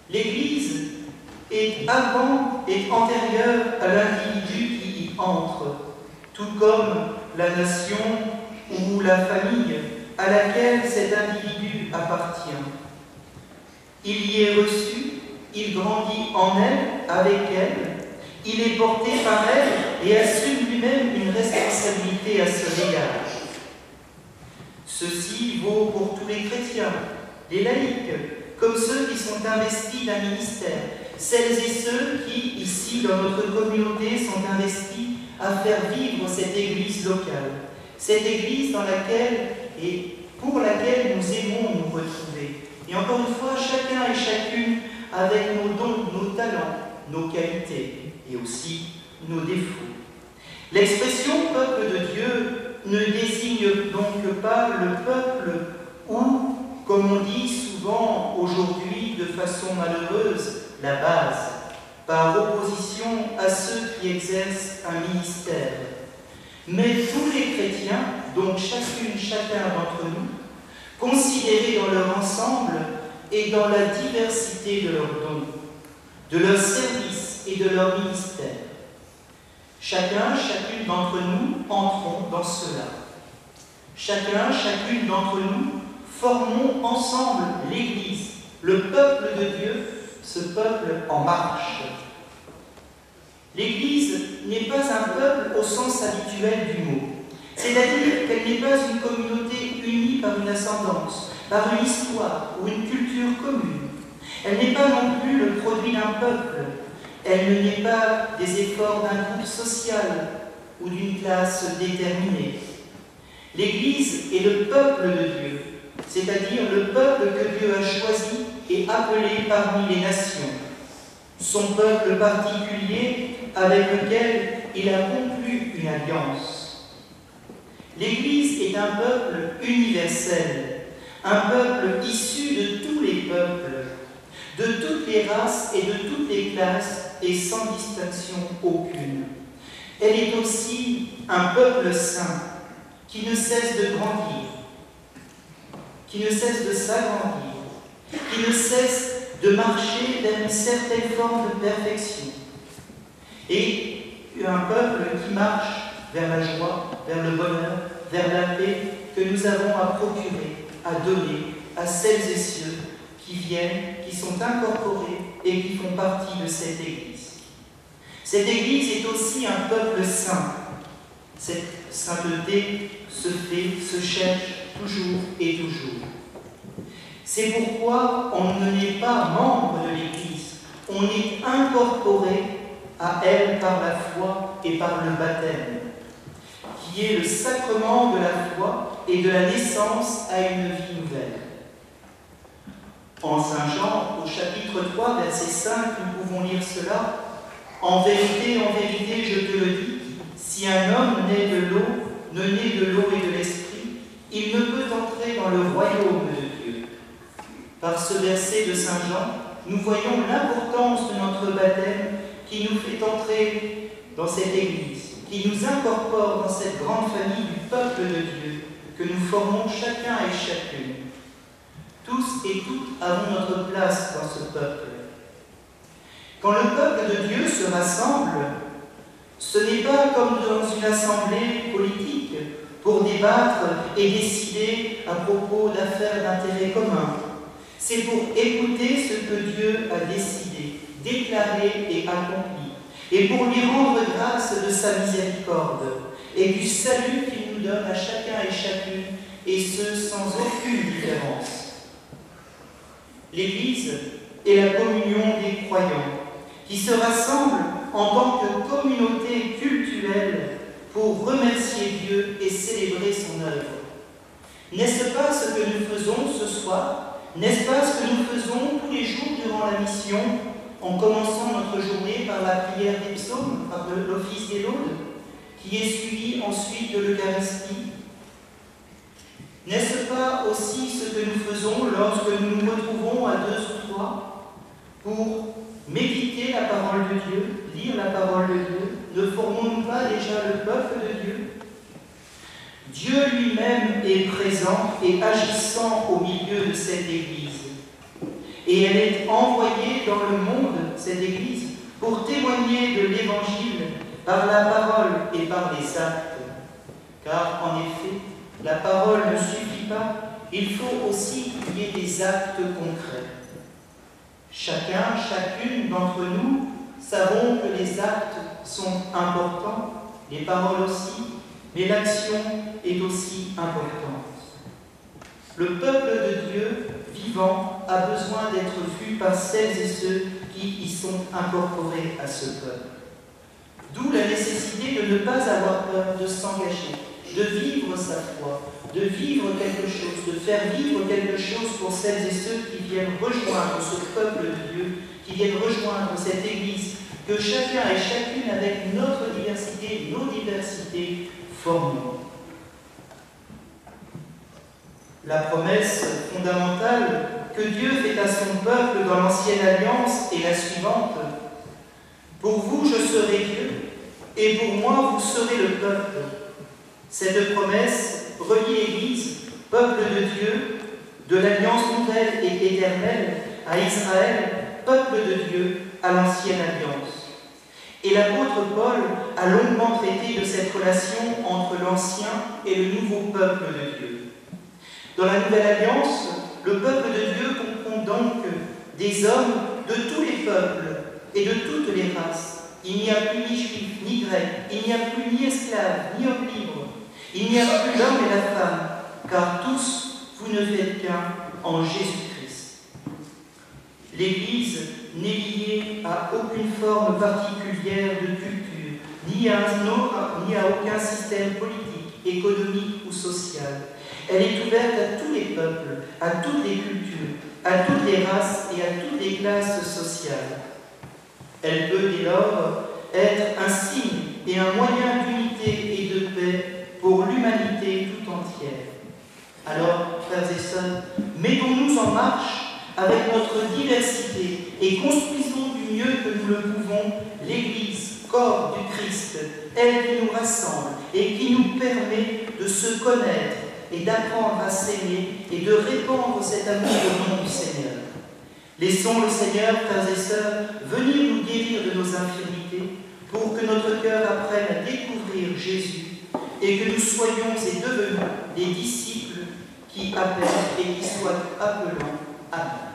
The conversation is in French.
L'Église est avant et antérieure à l'individu qui y entre, tout comme la nation ou la famille à laquelle cet individu appartient. Il y est reçu, il grandit en elle, avec elle, il est porté par elle et assume lui-même une responsabilité à ce égard. Ceci vaut pour tous les chrétiens, les laïcs, comme ceux qui sont investis d'un ministère, celles et ceux qui, ici, dans notre communauté, sont investis à faire vivre cette Église locale, cette Église dans laquelle et pour laquelle nous aimons nous retrouver. Et encore une fois, chacun et chacune avec nos dons, nos talents, nos qualités et aussi nos défauts. L'expression « peuple de Dieu » ne désigne donc pas le peuple ou, comme on dit souvent aujourd'hui de façon malheureuse, la base, par opposition à ceux qui exercent un ministère. Mais tous les chrétiens, donc chacune, chacun d'entre nous, considérés dans leur ensemble et dans la diversité de leurs dons, de leurs services et de leur ministère. Chacun, chacune d'entre nous entrons dans cela. Chacun, chacune d'entre nous formons ensemble l'Église, le peuple de Dieu, ce peuple en marche. L'Église n'est pas un peuple au sens habituel du mot, c'est-à-dire qu'elle n'est pas une communauté unie par une ascendance, par une histoire ou une culture commune. Elle n'est pas non plus le produit d'un peuple. Elle ne naît pas des efforts d'un groupe social ou d'une classe déterminée. L'Église est le peuple de Dieu, c'est-à-dire le peuple que Dieu a choisi et appelé parmi les nations, son peuple particulier avec lequel il a conclu une alliance. L'Église est un peuple universel, un peuple issu de tous les peuples, de toutes les races et de toutes les classes, et sans distinction aucune. Elle est aussi un peuple saint qui ne cesse de grandir, qui ne cesse de s'agrandir, qui ne cesse de marcher vers une certaine forme de perfection. Et un peuple qui marche vers la joie, vers le bonheur, vers la paix que nous avons à procurer, à donner à celles et ceux qui viennent, qui sont incorporés et qui font partie de cette Église. Cette Église est aussi un peuple saint. Cette sainteté se fait, se cherche toujours et toujours. C'est pourquoi on ne n'est pas membre de l'Église, on est incorporé à elle par la foi et par le baptême, qui est le sacrement de la foi et de la naissance à une vie nouvelle. En Saint Jean, au chapitre 3, verset 5, nous pouvons lire cela. En vérité, je te le dis, si un homme naît de l'eau et de l'esprit, il ne peut entrer dans le royaume de Dieu. Par ce verset de Saint Jean, nous voyons l'importance de notre baptême qui nous fait entrer dans cette Église, qui nous incorpore dans cette grande famille du peuple de Dieu que nous formons chacun et chacune. Tous et toutes avons notre place dans ce peuple. Quand le peuple de Dieu se rassemble, ce n'est pas comme dans une assemblée politique pour débattre et décider à propos d'affaires d'intérêt commun. C'est pour écouter ce que Dieu a décidé, déclaré et accompli, et pour lui rendre grâce de sa miséricorde et du salut qu'il nous donne à chacun et chacune, et ce sans aucune différence. L'Église est la communion des croyants qui se rassemblent en tant que communauté cultuelle pour remercier Dieu et célébrer son œuvre. N'est-ce pas ce que nous faisons ce soir? N'est-ce pas ce que nous faisons tous les jours durant la mission, en commençant notre journée par la prière des psaumes, par l'office des laudes, qui est suivi ensuite de l'Eucharistie? N'est-ce pas aussi ce que nous faisons lorsque nous nous retrouvons à 2 ou 3 pour méditer la parole de Dieu, lire la parole de Dieu? Ne formons-nous pas déjà le peuple de Dieu? Dieu lui-même est présent et agissant au milieu de cette Église. Et elle est envoyée dans le monde, cette Église, pour témoigner de l'Évangile par la parole et par les actes. Car en effet, la parole ne suffit pas, il faut aussi qu'il y ait des actes concrets. Chacun, chacune d'entre nous savons que les actes sont importants, les paroles aussi, mais l'action est aussi importante. Le peuple de Dieu vivant a besoin d'être vu par celles et ceux qui y sont incorporés à ce peuple. D'où la nécessité de ne pas avoir peur de s'engager, de vivre sa foi, de vivre quelque chose, de faire vivre quelque chose pour celles et ceux qui viennent rejoindre ce peuple de Dieu, qui viennent rejoindre cette Église, que chacun et chacune, avec notre diversité, nos diversités, formons. La promesse fondamentale que Dieu fait à son peuple dans l'Ancienne Alliance est la suivante. Pour vous, je serai Dieu, et pour moi, vous serez le peuple. Cette promesse relie l'Église, peuple de Dieu, de l'Alliance nouvelle et éternelle, à Israël, peuple de Dieu, à l'Ancienne Alliance. Et l'apôtre Paul a longuement traité de cette relation entre l'Ancien et le nouveau peuple de Dieu. Dans la Nouvelle Alliance, le peuple de Dieu comprend donc des hommes de tous les peuples et de toutes les races. Il n'y a plus ni juif, ni grec, il n'y a plus ni esclave, ni homme libre. Il n'y a plus l'homme et la femme, car tous, vous ne faites qu'un en Jésus-Christ. L'Église n'est liée à aucune forme particulière de culture, ni à aucun système politique, économique ou social. Elle est ouverte à tous les peuples, à toutes les cultures, à toutes les races et à toutes les classes sociales. Elle peut dès lors être un signe et un moyen d'unité et de paix pour l'humanité tout entière. Alors, frères et sœurs, mettons-nous en marche avec notre diversité et construisons du mieux que nous le pouvons l'Église, corps du Christ, elle qui nous rassemble et qui nous permet de se connaître et d'apprendre à s'aimer et de répandre cet amour au nom du Seigneur. Laissons le Seigneur, frères et sœurs, venir nous guérir de nos infirmités pour que notre cœur apprenne à découvrir Jésus et que nous soyons et devenons des disciples qui appellent et qui soient appelants. Amen.